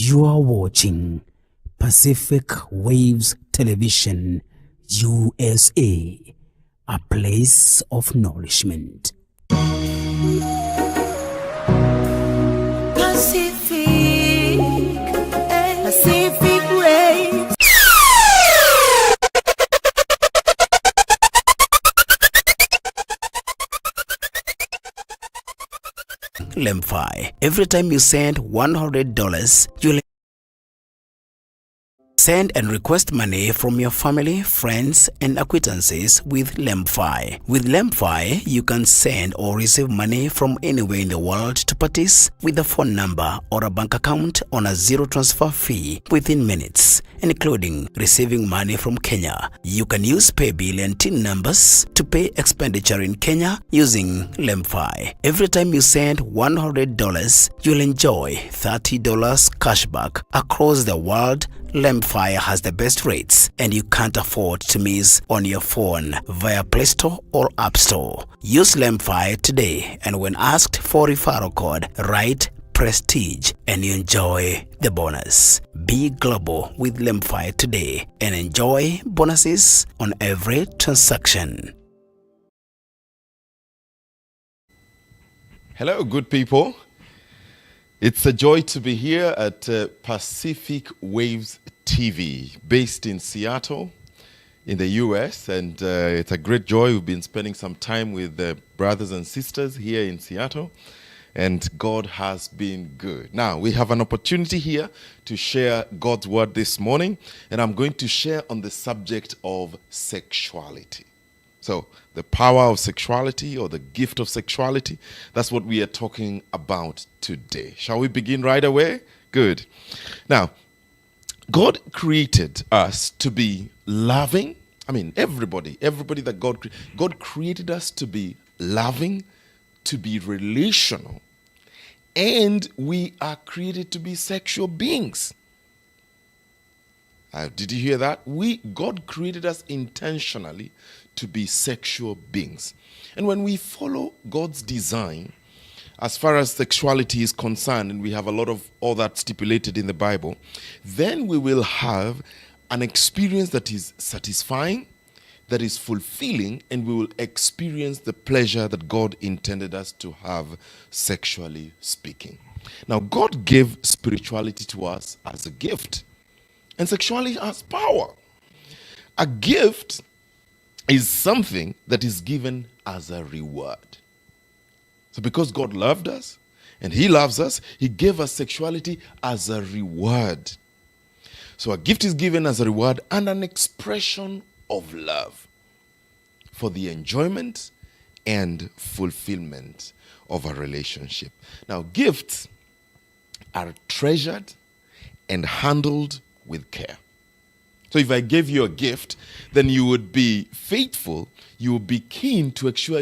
You are watching Pacific Waves Television USA, a place of nourishment. Pacific, Pacific Waves. Lemfi. Every time you send $100, you'll send and request money from your family, friends, and acquaintances with Lemfi. With Lemfi, you can send or receive money from anywhere in the world to parties with a phone number or a bank account on a zero transfer fee within minutes, including receiving money from Kenya. You can use paybill and TIN numbers to pay expenditure in Kenya using Lemfi. Every time you send $100, you'll enjoy $30 cashback across the world. Lemfi has the best rates and you can't afford to miss on your phone via Play Store or App Store. Use Lemfi today, and when asked for referral code, write Prestige and you enjoy the bonus. Be global with Lemfi today and enjoy bonuses on every transaction. Hello, good people. It's a joy to be here at Pacific Waves TV, based in Seattle, in the US, and it's a great joy. We've been spending some time with the brothers and sisters here in Seattle, and God has been good. Now, we have an opportunity here to share God's word this morning, and I'm going to share on the subject of sexuality. So, the power of sexuality, or the gift of sexuality, that's what we are talking about today. Shall we begin right away? Good. Now, God created us to be loving. I mean, everybody that God created us to be loving, to be relational, and we are created to be sexual beings. Did you hear that? God created us intentionally to be sexual beings. And when we follow God's design, as far as sexuality is concerned, and we have a lot of all that stipulated in the Bible, then we will have an experience that is satisfying, that is fulfilling, and we will experience the pleasure that God intended us to have, sexually speaking. Now, God gave spirituality to us as a gift. And sexuality has power. A gift is something that is given as a reward. So because God loved us and He loves us, He gave us sexuality as a reward. So a gift is given as a reward and an expression of love for the enjoyment and fulfillment of a relationship. Now, gifts are treasured and handled with care. So if I gave you a gift, then you would be faithful, you would be keen to ensure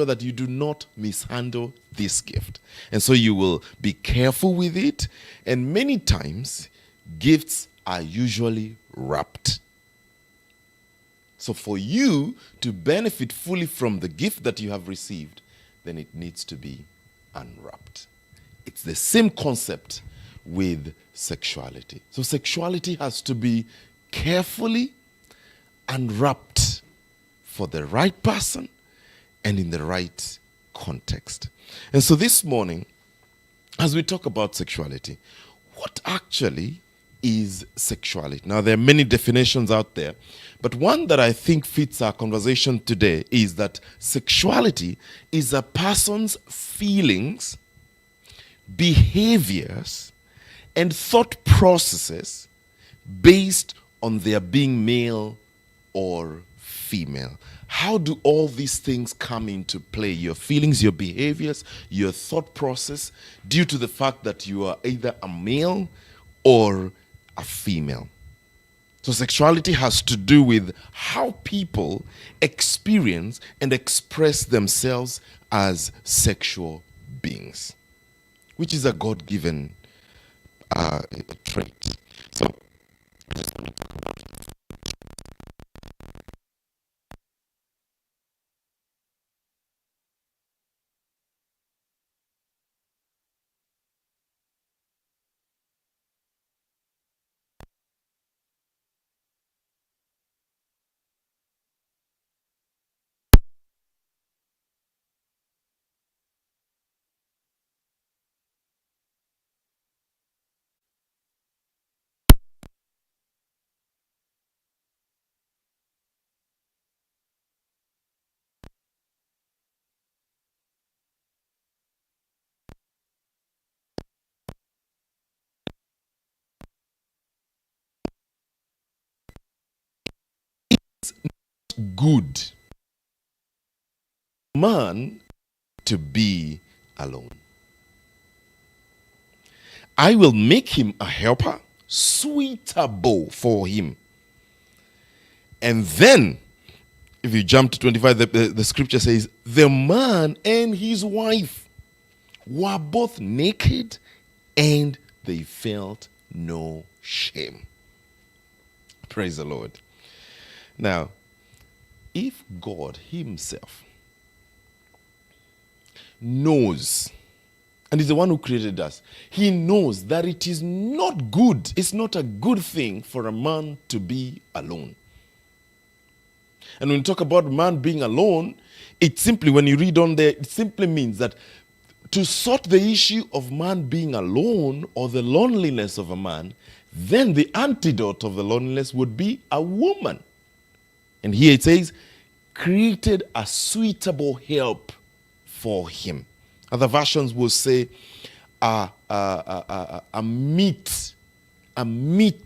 that you do not mishandle this gift. And so you will be careful with it, and many times gifts are usually wrapped. So for you to benefit fully from the gift that you have received, then it needs to be unwrapped. It's the same concept with sexuality. So sexuality has to be carefully unwrapped for the right person and in the right context. And so this morning, as we talk about sexuality, what actually is sexuality? Now, there are many definitions out there, but one that I think fits our conversation today is that sexuality is a person's feelings, behaviors, and thought processes based on their being male or female. How do all these things come into play? Your feelings, your behaviors, your thought process, due to the fact that you are either a male or a female. So sexuality has to do with how people experience and express themselves as sexual beings, which is a God-given trait. So I just want to talk about it. good man to be alone. I will make him a helper suitable for him. And then, if you jump to 25, the scripture says, the man and his wife were both naked and they felt no shame. Praise the Lord. Now, if God himself knows, and he's the one who created us, he knows that it is not good, it's not a good thing for a man to be alone. And when we talk about man being alone, it simply, when you read on there, it simply means that to sort the issue of man being alone or the loneliness of a man, then the antidote of the loneliness would be a woman. And here it says, created a suitable help for him. Other versions will say a meet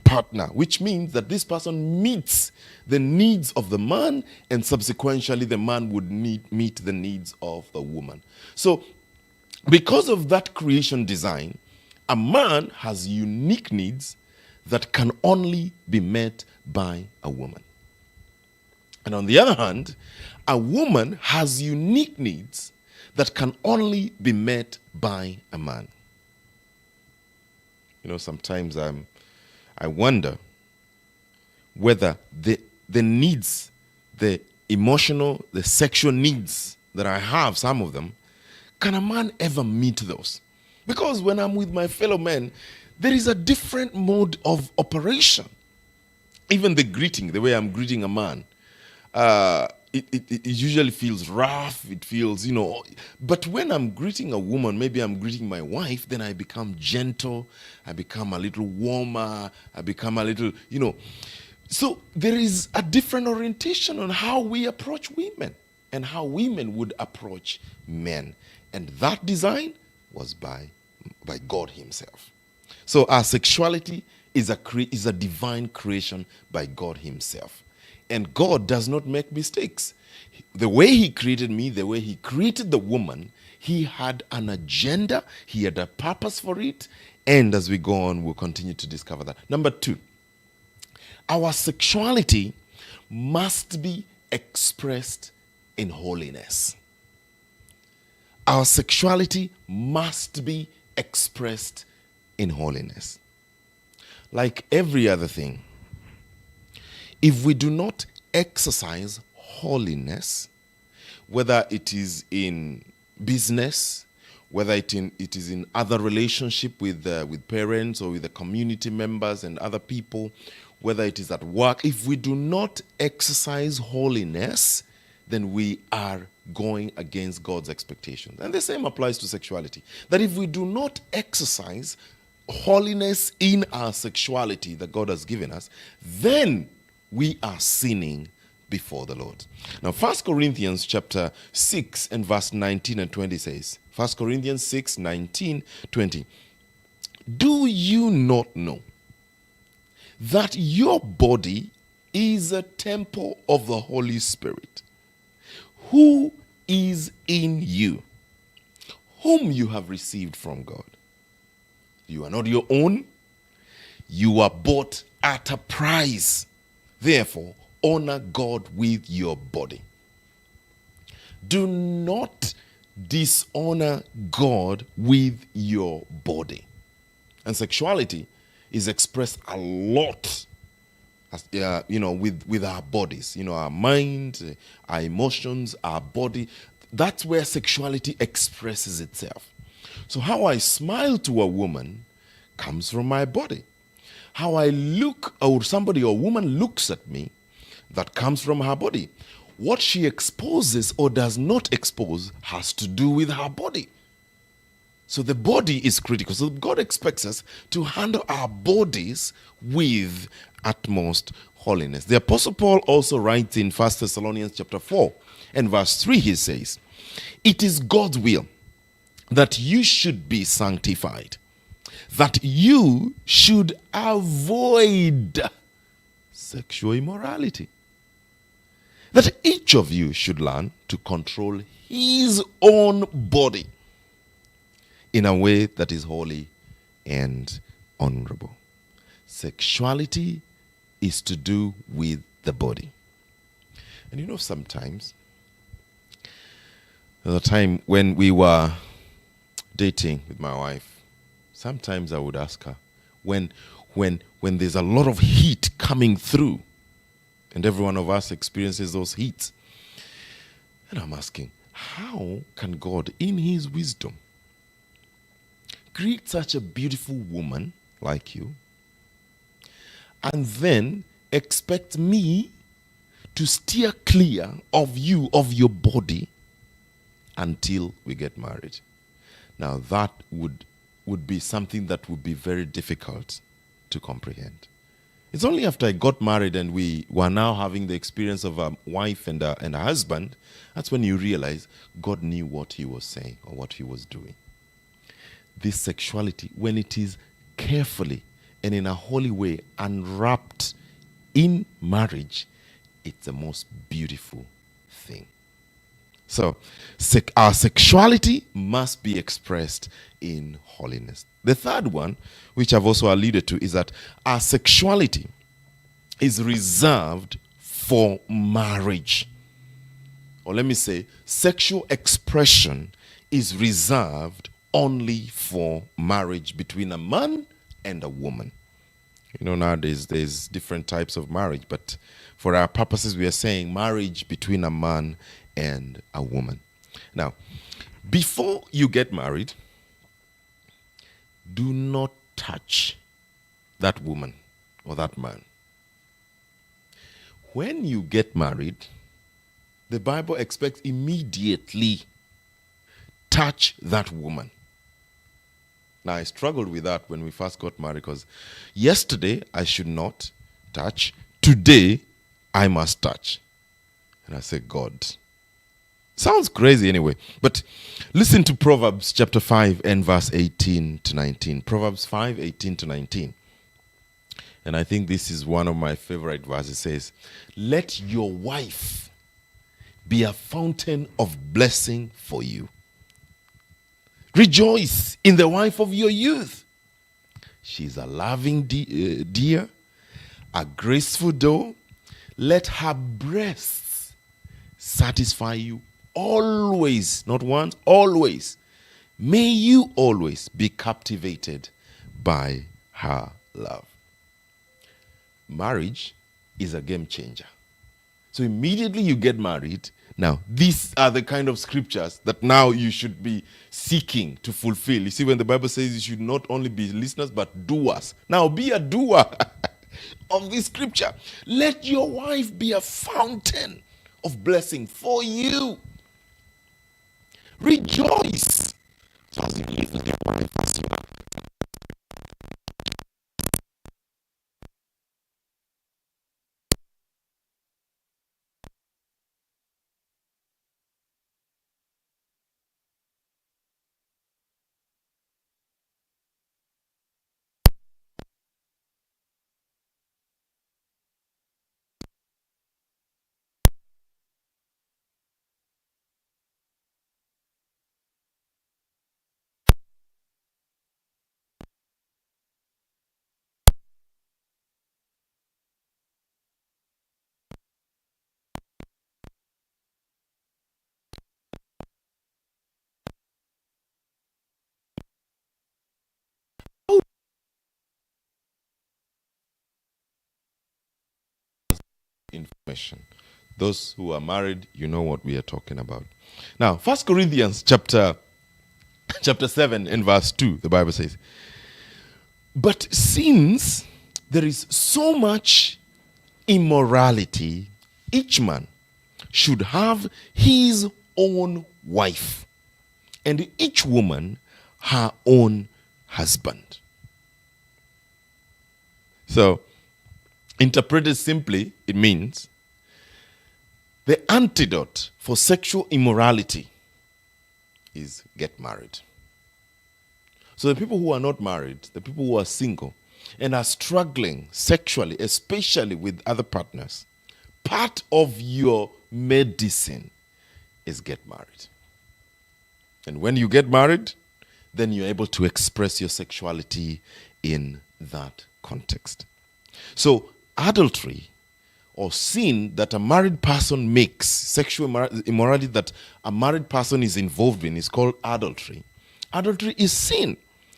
partner, which means that this person meets the needs of the man, and subsequently the man would meet the needs of the woman. So because of that creation design, a man has unique needs that can only be met by a woman. And on the other hand, a woman has unique needs that can only be met by a man. You know, sometimes I wonder whether the needs, the emotional, the sexual needs that I have, some of them, can a man ever meet those? Because when I'm with my fellow men, there is a different mode of operation. Even the greeting, the way I'm greeting a man, it usually feels rough, it feels, you know. But when I'm greeting a woman, maybe I'm greeting my wife, then I become gentle, I become a little warmer, I become a little, you know. So there is a different orientation on how we approach women and how women would approach men. And that design was by God himself. So our sexuality is a divine creation by God himself. And God does not make mistakes. The way he created me, the way he created the woman, he had an agenda, he had a purpose for it. And as we go on, we'll continue to discover that. Number 2, our sexuality must be expressed in holiness. Our sexuality must be expressed in holiness. Like every other thing, if we do not exercise holiness, whether it is in business, whether it is in other relationship with parents or with the community members and other people, whether it is at work, if we do not exercise holiness, then we are going against God's expectations. And the same applies to sexuality. That if we do not exercise holiness in our sexuality that God has given us, then we are sinning before the Lord. Now, 1 Corinthians chapter 6 and verse 19 and 20 says, 1 Corinthians 6, 19, 20. Do you not know that your body is a temple of the Holy Spirit, who is in you, whom you have received from God? You are not your own. You are bought at a price. Therefore, honor God with your body. Do not dishonor God with your body. And sexuality is expressed a lot, with our bodies, our mind, our emotions, our body. That's where sexuality expresses itself. So how I smile to a woman comes from my body. How I look, or somebody or woman looks at me, that comes from her body. What she exposes or does not expose has to do with her body. So the body is critical. So God expects us to handle our bodies with utmost holiness. The Apostle Paul also writes in 1 Thessalonians chapter 4 and verse 3, he says, it is God's will that you should be sanctified, that you should avoid sexual immorality. that each of you should learn to control his own body in a way that is holy and honorable. Sexuality is to do with the body. And you know, sometimes, there was a time when we were dating with my wife, sometimes I would ask her, when there's a lot of heat coming through, and every one of us experiences those heats, and I'm asking, how can God, in his wisdom, create such a beautiful woman like you, and then expect me to steer clear of you, of your body, until we get married? Now that would be something that would be very difficult to comprehend. It's only after I got married and we were now having the experience of a wife and a husband, that's when you realize God knew what he was saying or what he was doing. This sexuality, when it is carefully and in a holy way unwrapped in marriage, it's the most beautiful thing. So, our sexuality must be expressed in holiness. The third one, which I've also alluded to, is that our sexuality is reserved for marriage. Or let me say, sexual expression is reserved only for marriage between a man and a woman. You know, nowadays there's different types of marriage, but for our purposes, we are saying marriage between a man and a woman. Now, before you get married, do not touch that woman or that man. When you get married, the Bible expects immediately touch that woman. Now, I struggled with that when we first got married, because yesterday I should not touch, today I must touch. And I said, God, sounds crazy anyway. But listen to Proverbs chapter 5 and verse 18 to 19. Proverbs 5, 18 to 19. And I think this is one of my favorite verses. It says, let your wife be a fountain of blessing for you. Rejoice in the wife of your youth. She's a loving deer, a graceful doe. Let her breasts satisfy you always, not once, always. May you always be captivated by her love. Marriage is a game changer. So immediately you get married, now these are the kind of scriptures that now you should be seeking to fulfill. You see, when the Bible says you should not only be listeners but doers. Now be a doer of this scripture. Let your wife be a fountain of blessing for you. Rejoice as you live with your wife as you are. Information. Those who are married, you know what we are talking about. Now, 1 Corinthians chapter 7 and verse 2, the Bible says, but since there is so much immorality, each man should have his own wife, and each woman her own husband. So, interpreted simply, it means the antidote for sexual immorality is get married. So the people who are not married, the people who are single and are struggling sexually, especially with other partners, part of your medicine is get married. And when you get married, then you're able to express your sexuality in that context. So adultery or sin that a married person makes, sexual immorality that a married person is involved in, is called adultery. Adultery is sin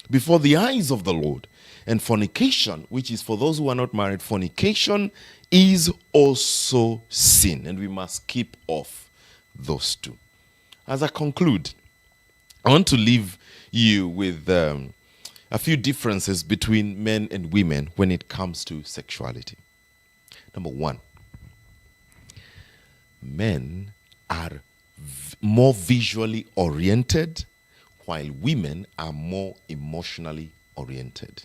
before the eyes of the Lord. And fornication, which is for those who are not married, fornication is also sin. And we must keep off those two. As I conclude, I want to leave you with a few differences between men and women when it comes to sexuality. Number one, men are more visually oriented, while women are more emotionally oriented.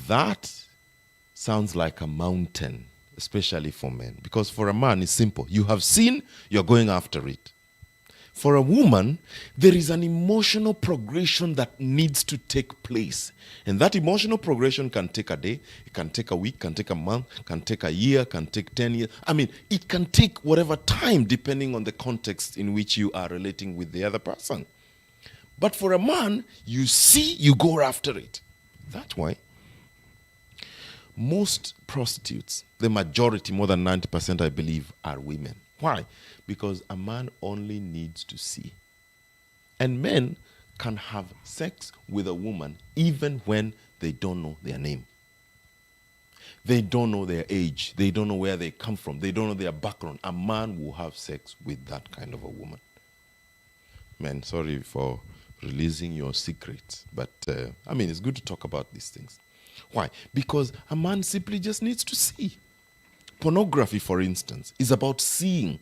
That sounds like a mountain, especially for men, because for a man it's simple. You have seen, you're going after it. For a woman, there is an emotional progression that needs to take place. And that emotional progression can take a day, it can take a week, can take a month, can take a year, can take 10 years. I mean, it can take whatever time depending on the context in which you are relating with the other person. But for a man, you see, you go after it. That's why most prostitutes, the majority, more than 90%, I believe, are women. Why? Because a man only needs to see. And men can have sex with a woman even when they don't know their name. They don't know their age. They don't know where they come from. They don't know their background. A man will have sex with that kind of a woman. Men, sorry for releasing your secrets. But, it's good to talk about these things. Why? Because a man simply just needs to see. Pornography, for instance, is about seeing.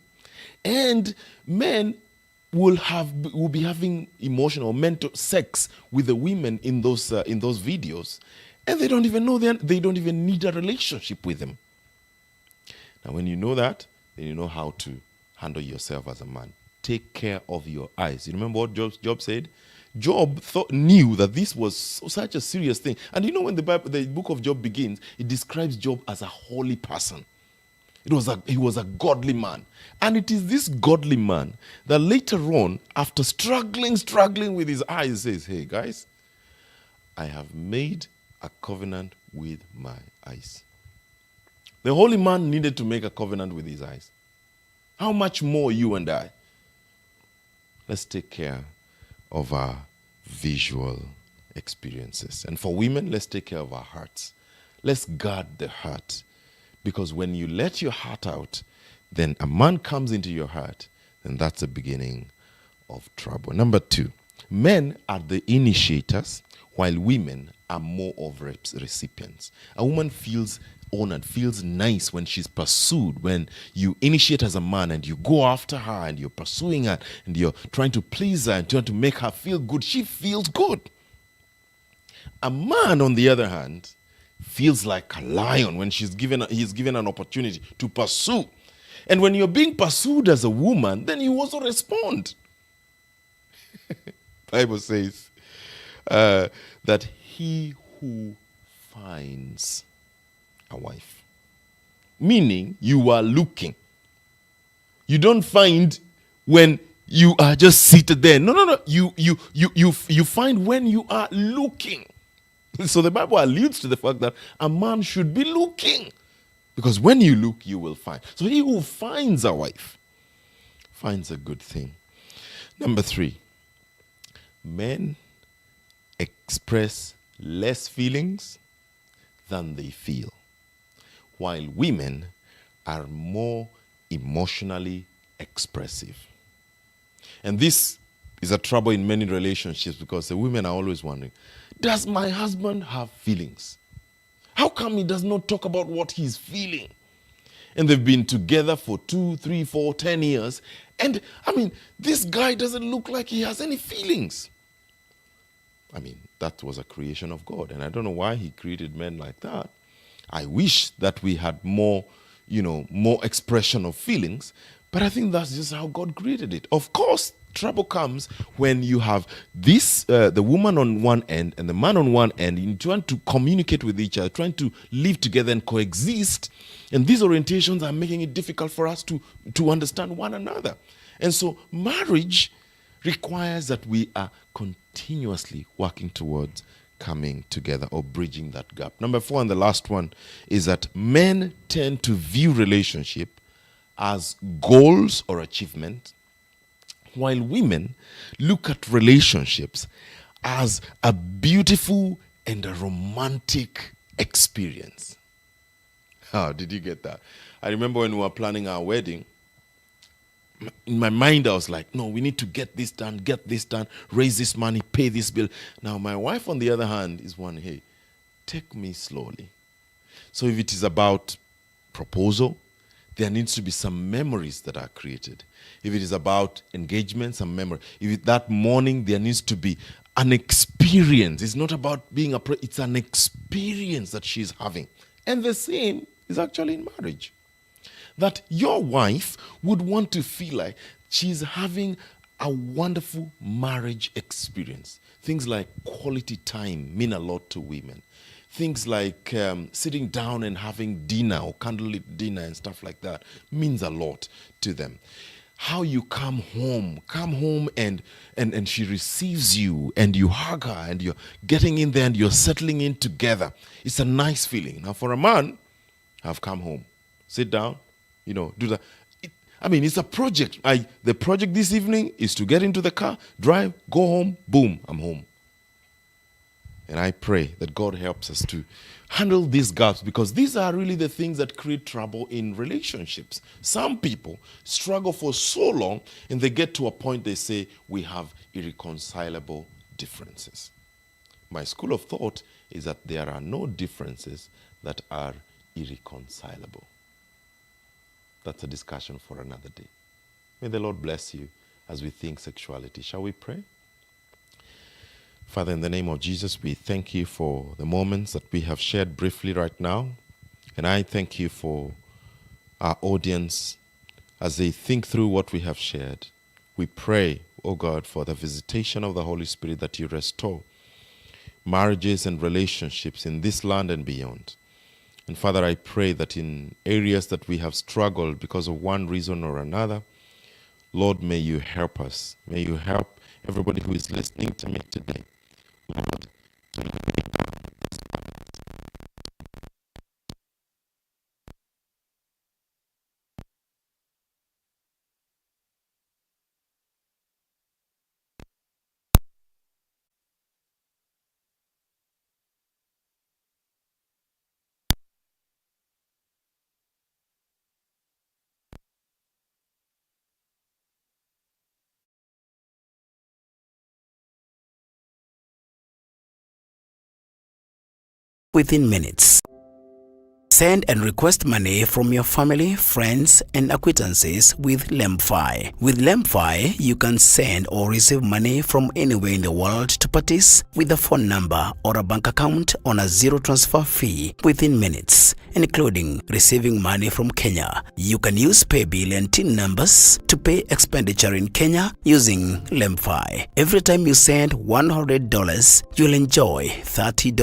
And men will be having emotional or mental sex with the women in those videos, and they don't even know they don't even need a relationship with them. Now, when you know that, then you know how to handle yourself as a man. Take care of your eyes. You remember what Job said? Job knew that this was such a serious thing. And you know, when the book of Job begins, it describes Job as a holy person. He was a godly man. And it is this godly man that later on, after struggling with his eyes, says, hey guys, I have made a covenant with my eyes. The holy man needed to make a covenant with his eyes. How much more you and I? Let's take care of our visual experiences. And for women, let's take care of our hearts. Let's guard the heart. Because when you let your heart out, then a man comes into your heart, then that's the beginning of trouble. Number two, men are the initiators, while women are more of recipients. A woman feels honored, feels nice when she's pursued, when you initiate as a man and you go after her and you're pursuing her and you're trying to please her and trying to make her feel good. She feels good. A man, on the other hand, feels like a lion when he's given an opportunity to pursue. And when you're being pursued as a woman, then you also respond. Bible says that he who finds a wife, meaning you are looking. You don't find when you are just seated there. No. You find when you are looking. So the Bible alludes to the fact that a man should be looking. Because when you look, you will find. So he who finds a wife finds a good thing. Number three, men express less feelings than they feel, while women are more emotionally expressive. And this is a trouble in many relationships because the women are always wondering, does my husband have feelings? How come he does not talk about what he's feeling? And they've been together for 2, 3, 4, 10 years. And this guy doesn't look like he has any feelings. That was a creation of God. And I don't know why he created men like that. I wish that we had more expression of feelings. But I think that's just how God created it. Of course, trouble comes when you have this the woman on one end and the man on one end, in trying to communicate with each other, trying to live together and coexist. And these orientations are making it difficult for us to understand one another. And so marriage requires that we are continuously working towards coming together or bridging that gap. Number 4, and the last one, is that men tend to view relationship as goals or achievement, while women look at relationships as a beautiful and a romantic experience. How did you get that? I remember when we were planning our wedding, in my mind I was like, no, we need to get this done, raise this money, pay this bill. Now my wife, on the other hand, is one, hey, take me slowly. So if it is about proposal, there needs to be some memories that are created. If it is about engagement, some memory. If that morning, there needs to be an experience. It's not about being it's an experience that she's having. And the same is actually in marriage. That your wife would want to feel like she's having a wonderful marriage experience. Things like quality time mean a lot to women. Things like sitting down and having dinner or candlelit dinner and stuff like that means a lot to them. How you come home and she receives you and you hug her and you're getting in there and you're settling in together. It's a nice feeling. Now for a man, I've come home, sit down, do that. It's a project. The project this evening is to get into the car, drive, go home, boom, I'm home. And I pray that God helps us to handle these gaps, because these are really the things that create trouble in relationships. Some people struggle for so long and they get to a point they say, we have irreconcilable differences. My school of thought is that there are no differences that are irreconcilable. That's a discussion for another day. May the Lord bless you as we think sexuality. Shall we pray? Father, in the name of Jesus, we thank you for the moments that we have shared briefly right now. And I thank you for our audience as they think through what we have shared. We pray, oh God, for the visitation of the Holy Spirit, that you restore marriages and relationships in this land and beyond. And Father, I pray that in areas that we have struggled because of one reason or another, Lord, may you help us. May you help everybody who is listening to me today, Lord, to make within minutes. Send and request money from your family, friends, and acquaintances with LembFi. With LembFi, you can send or receive money from anywhere in the world to parties with a phone number or a bank account on a zero transfer fee within minutes, including receiving money from Kenya. You can use paybill and TIN numbers to pay expenditure in Kenya using LembFi. Every time you send $100, you'll enjoy $30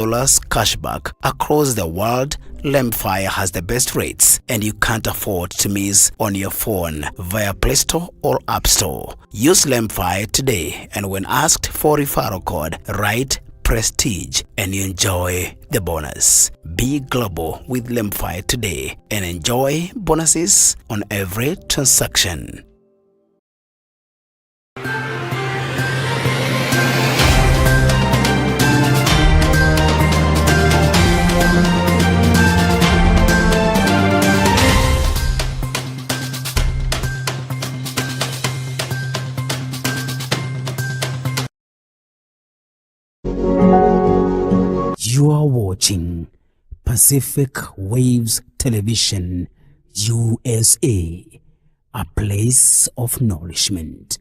cashback across the world. LembFi has the best rates and you can't afford to miss on your phone via Play Store or App Store. Use LembFi today, and when asked for referral code, write Prestige and you enjoy the bonus. Be global with LembFi today and enjoy bonuses on every transaction. You are watching Pacific Waves Television USA, a place of nourishment.